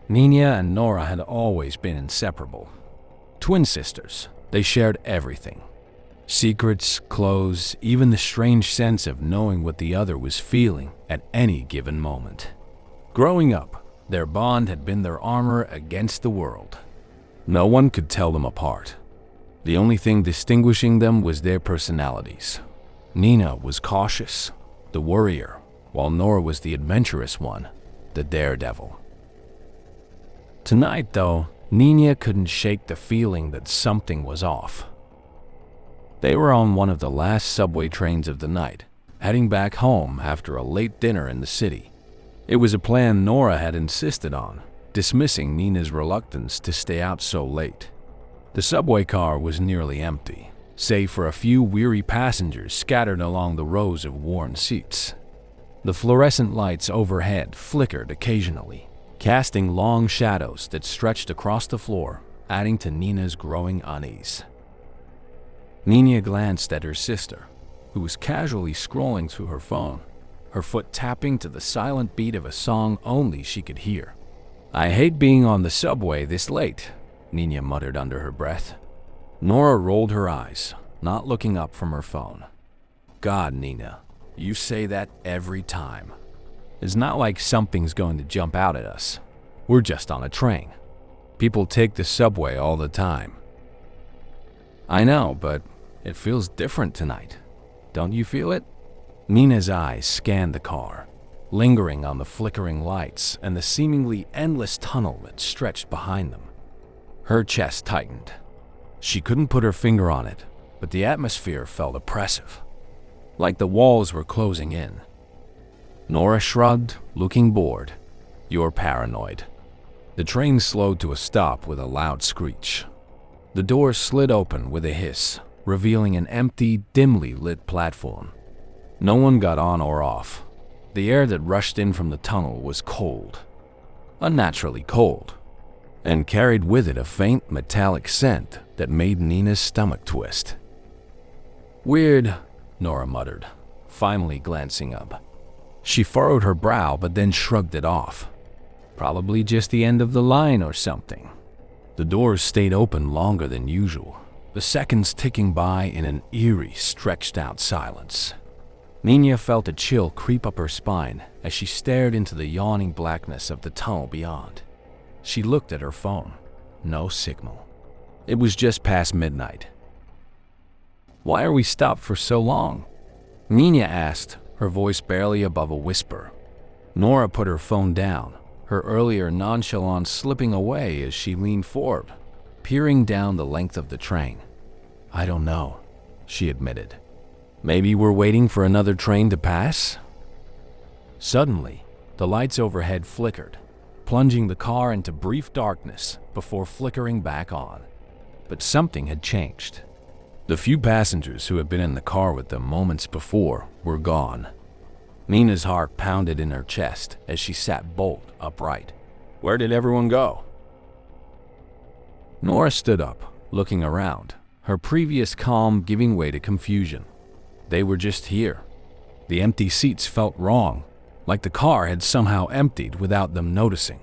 Nina and Nora had always been inseparable. Twin sisters, they shared everything. Secrets, clothes, even the strange sense of knowing what the other was feeling at any given moment. Growing up, their bond had been their armor against the world. No one could tell them apart. The only thing distinguishing them was their personalities. Nina was cautious, the worrier, while Nora was the adventurous one, the daredevil. Tonight, though, Nina couldn't shake the feeling that something was off. They were on one of the last subway trains of the night, heading back home after a late dinner in the city. It was a plan Nora had insisted on, dismissing Nina's reluctance to stay out so late. The subway car was nearly empty, save for a few weary passengers scattered along the rows of worn seats. The fluorescent lights overhead flickered occasionally, casting long shadows that stretched across the floor, adding to Nina's growing unease. Nina glanced at her sister, who was casually scrolling through her phone, her foot tapping to the silent beat of a song only she could hear. "I hate being on the subway this late," Nina muttered under her breath. Nora rolled her eyes, not looking up from her phone. "God, Nina, you say that every time. It's not like something's going to jump out at us. We're just on a train. People take the subway all the time." "I know, but it feels different tonight. Don't you feel it?" Nina's eyes scanned the car, lingering on the flickering lights and the seemingly endless tunnel that stretched behind them. Her chest tightened. She couldn't put her finger on it, but the atmosphere felt oppressive, like the walls were closing in. Nora shrugged, looking bored. "You're paranoid." The train slowed to a stop with a loud screech. The door slid open with a hiss, revealing an empty, dimly lit platform. No one got on or off. The air that rushed in from the tunnel was cold, unnaturally cold, and carried with it a faint metallic scent that made Nina's stomach twist. "Weird," Nora muttered, finally glancing up. She furrowed her brow but then shrugged it off. "Probably just the end of the line or something." The doors stayed open longer than usual, the seconds ticking by in an eerie, stretched-out silence. Nina felt a chill creep up her spine as she stared into the yawning blackness of the tunnel beyond. She looked at her phone. No signal. It was just past midnight. "Why are we stopped for so long?" Nina asked, her voice barely above a whisper. Nora put her phone down, her earlier nonchalance slipping away as she leaned forward, peering down the length of the train. "I don't know," she admitted. "Maybe we're waiting for another train to pass?" Suddenly, the lights overhead flickered, plunging the car into brief darkness before flickering back on. But something had changed. The few passengers who had been in the car with them moments before were gone. Nina's heart pounded in her chest as she sat bolt upright. Where did everyone go? Nora stood up, looking around, her previous calm giving way to confusion. They were just here. The empty seats felt wrong, like the car had somehow emptied without them noticing.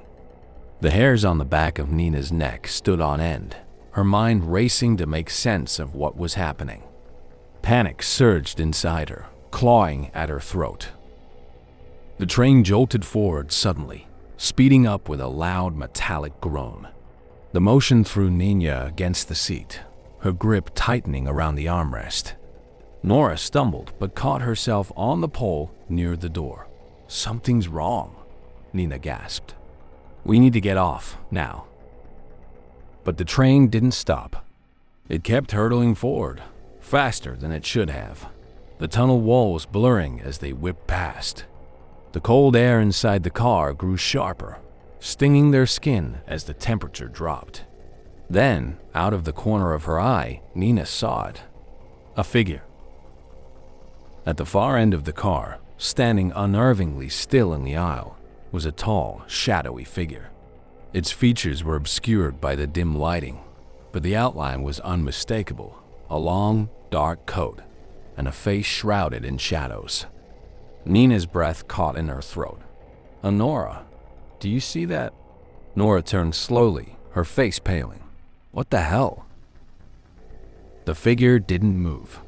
The hairs on the back of Nina's neck stood on end, her mind racing to make sense of what was happening. Panic surged inside her, clawing at her throat. The train jolted forward suddenly, speeding up with a loud metallic groan. The motion threw Nina against the seat, her grip tightening around the armrest. Nora stumbled but caught herself on the pole near the door. "Something's wrong," Nina gasped. "We need to get off, now." But the train didn't stop. It kept hurtling forward, faster than it should have, the tunnel walls blurring as they whipped past. The cold air inside the car grew sharper, stinging their skin as the temperature dropped. Then, out of the corner of her eye, Nina saw it. A figure. At the far end of the car, standing unnervingly still in the aisle, was a tall, shadowy figure. Its features were obscured by the dim lighting, but the outline was unmistakable, a long, dark coat, and a face shrouded in shadows. Nina's breath caught in her throat. "Honora, do you see that?" Nora turned slowly, her face paling. What the hell? The figure didn't move.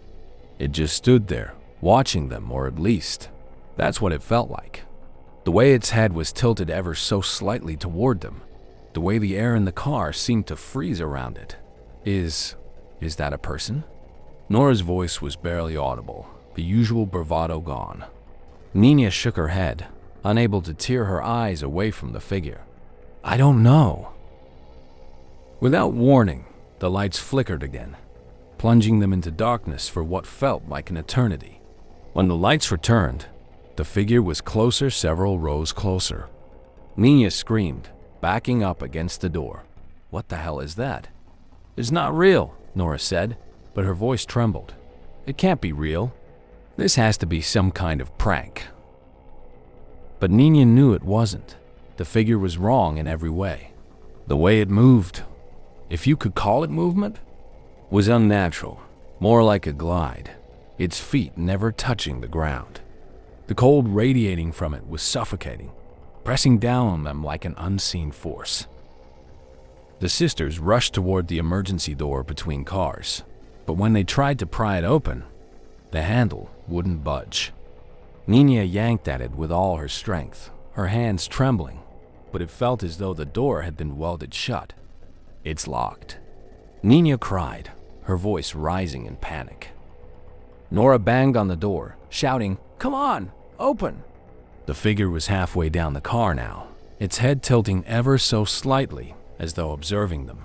It just stood there, watching them, or at least, that's what it felt like. The way its head was tilted ever so slightly toward them, the way the air in the car seemed to freeze around it. Is that a person? Nora's voice was barely audible, the usual bravado gone. Nina shook her head, unable to tear her eyes away from the figure. I don't know. Without warning, the lights flickered again, plunging them into darkness for what felt like an eternity. When the lights returned, the figure was closer, several rows closer. Nina screamed, backing up against the door. What the hell is that? It's not real, Nora said, but her voice trembled. It can't be real. This has to be some kind of prank. But Nina knew it wasn't. The figure was wrong in every way. The way it moved, if you could call it movement, was unnatural, more like a glide, its feet never touching the ground. The cold radiating from it was suffocating, pressing down on them like an unseen force. The sisters rushed toward the emergency door between cars, but when they tried to pry it open, the handle wouldn't budge. Nina yanked at it with all her strength, her hands trembling, but it felt as though the door had been welded shut. It's locked. Nina cried, her voice rising in panic. Nora banged on the door, shouting, "Come on, open!" The figure was halfway down the car now, its head tilting ever so slightly as though observing them.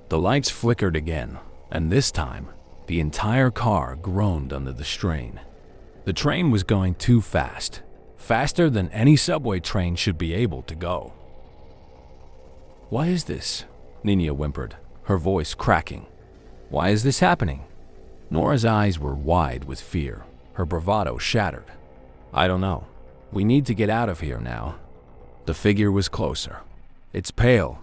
The lights flickered again, and this time, the entire car groaned under the strain. The train was going too fast, faster than any subway train should be able to go. Why is this? Nina whimpered, her voice cracking. Why is this happening? Nora's eyes were wide with fear, her bravado shattered. I don't know. We need to get out of here now. The figure was closer. Its pale,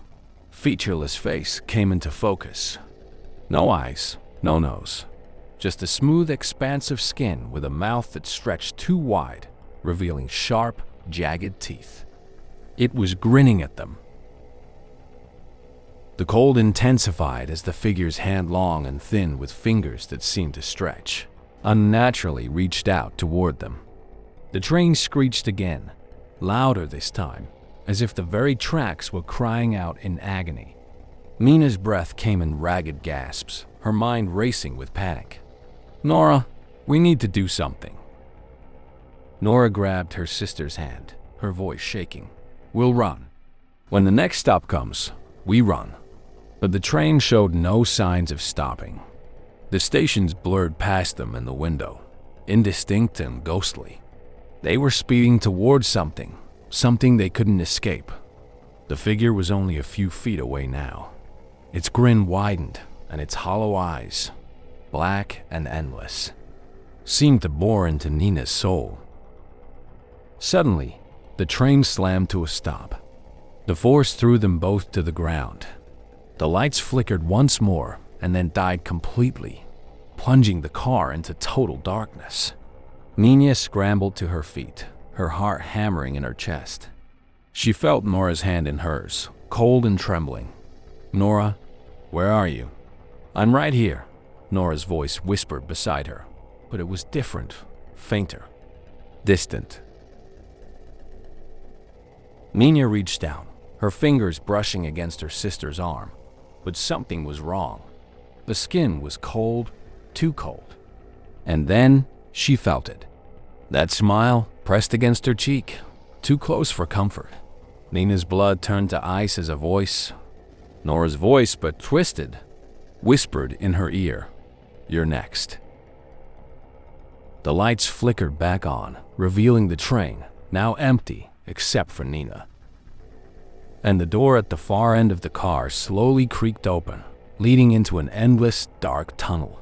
featureless face came into focus. No eyes, no nose. Just a smooth expanse of skin with a mouth that stretched too wide, revealing sharp, jagged teeth. It was grinning at them. The cold intensified as the figure's hand, long and thin with fingers that seemed to stretch, unnaturally reached out toward them. The train screeched again, louder this time, as if the very tracks were crying out in agony. Nina's breath came in ragged gasps, her mind racing with panic. Nora, we need to do something. Nora grabbed her sister's hand, her voice shaking. We'll run. When the next stop comes, we run. But the train showed no signs of stopping. The stations blurred past them in the window, indistinct and ghostly. They were speeding towards something they couldn't escape. The figure was only a few feet away now. Its grin widened, and its hollow eyes, black and endless, seemed to bore into Nina's soul. Suddenly, the train slammed to a stop. The force threw them both to the ground. The lights flickered once more and then died completely, plunging the car into total darkness. Nina scrambled to her feet, her heart hammering in her chest. She felt Nora's hand in hers, cold and trembling. Nora, where are you? I'm right here, Nora's voice whispered beside her, but it was different, fainter, distant. Nina reached down, her fingers brushing against her sister's arm, but something was wrong. The skin was cold, too cold. And then she felt it. That smile pressed against her cheek, too close for comfort. Nina's blood turned to ice as a voice, Nora's voice but twisted, whispered in her ear, "You're next." The lights flickered back on, revealing the train, now empty except for Nina. And the door at the far end of the car slowly creaked open, leading into an endless, dark tunnel.